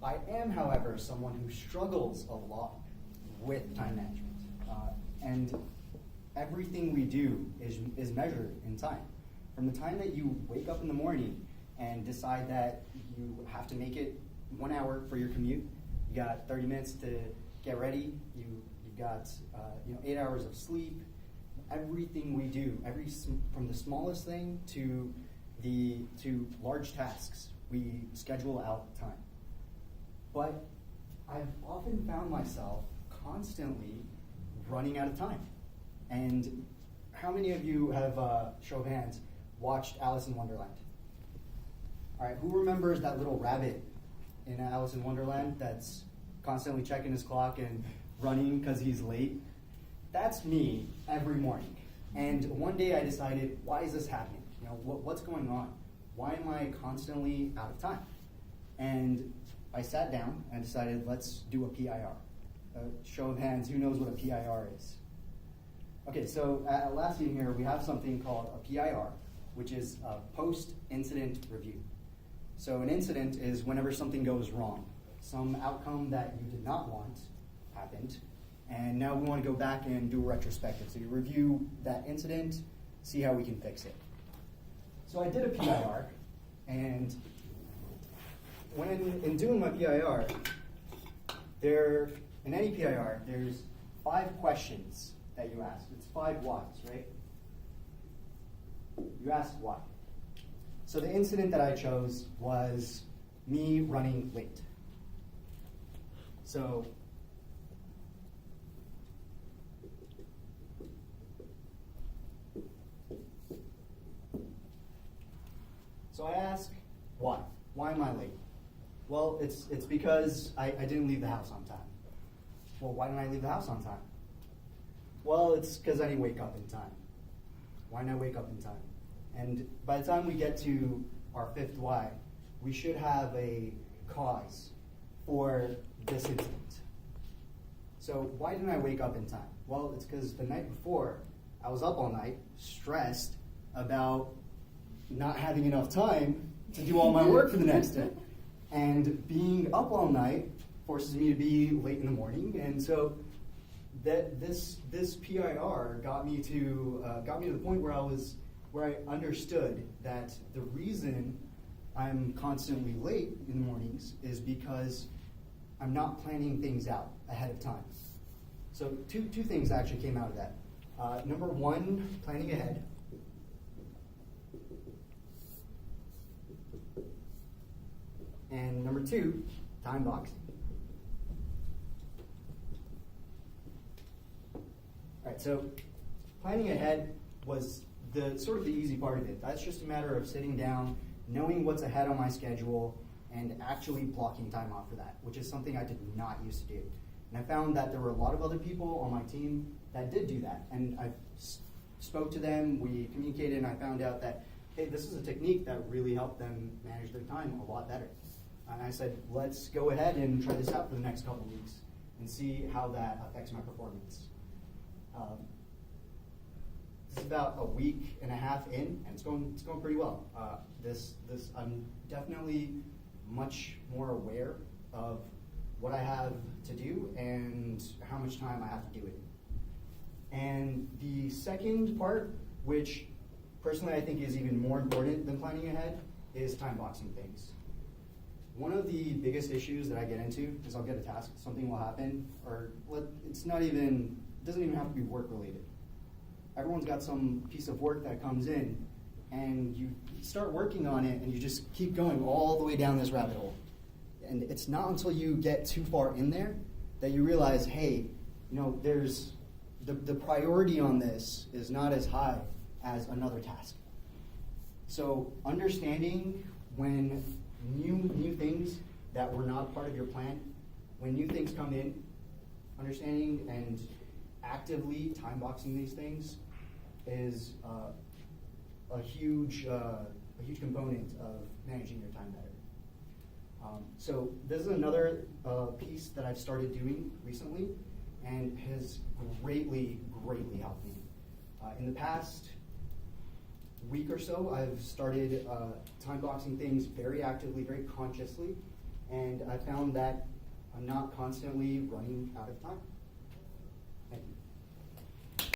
I am, however, someone who struggles a lot with time management. And everything we do is measured in time. From the time that you wake up in the morning and decide that you have to make it 1 hour for your commute, you got 30 minutes to get ready, you've got 8 hours of sleep. Everything we do, from the smallest thing to large tasks, we schedule out time. But I've often found myself constantly running out of time. And how many of you have, show of hands, watched Alice in Wonderland? All right, who remembers that little rabbit in Alice in Wonderland that's constantly checking his clock and running because he's late? That's me every morning. And one day I decided, why is this happening? What's going on? Why am I constantly out of time? And I sat down and decided, let's do a PIR. Show of hands, who knows what a PIR is? Okay, so at Atlassian here, we have something called a PIR, which is a post-incident review. So an incident is whenever something goes wrong, some outcome that you did not want happened, and now we want to go back and do a retrospective. So you review that incident, see how we can fix it. So I did a PIR, and in doing my PIR, in any PIR, there's 5 questions that you ask. It's 5 whys, right? You ask why. So the incident that I chose was me running late. So I ask, why? Why am I late? Well, it's because I didn't leave the house on time. Well, why didn't I leave the house on time? Well, it's because I didn't wake up in time. Why didn't I wake up in time? And by the time we get to our 5th why, we should have a cause for this incident. So why didn't I wake up in time? Well, it's because the night before, I was up all night, stressed about not having enough time to do all my work for the next day. And being up all night forces me to be late in the morning, and so this PIR got me to the point where I understood that the reason I'm constantly late in the mornings is because I'm not planning things out ahead of time. So two things actually came out of that. Number 1, planning ahead. And number 2, time boxing. All right, so planning ahead was the easy part of it. That's just a matter of sitting down, knowing what's ahead on my schedule, and actually blocking time off for that, which is something I did not used to do. And I found that there were a lot of other people on my team that did do that. And I spoke to them, we communicated, and I found out that, hey, this is a technique that really helped them manage their time a lot better. And I said, let's go ahead and try this out for the next couple of weeks and see how that affects my performance. This is about a week and a half in, and it's going pretty well. I'm definitely much more aware of what I have to do and how much time I have to do it. And the second part, which personally I think is even more important than planning ahead, is time boxing things. One of the biggest issues that I get into is I'll get a task, something will happen, or it doesn't even have to be work related. Everyone's got some piece of work that comes in, and you start working on it, and you just keep going all the way down this rabbit hole. And it's not until you get too far in there that you realize, hey, there's the priority on this is not as high as another task. So understanding when new things that were not part of your plan, when new things come in, understanding and actively time boxing these things is a huge component of managing your time better. So this is another piece that I've started doing recently and has greatly helped me. In the past week or so, I've started time boxing things very actively, very consciously, And I found that I'm not constantly running out of time.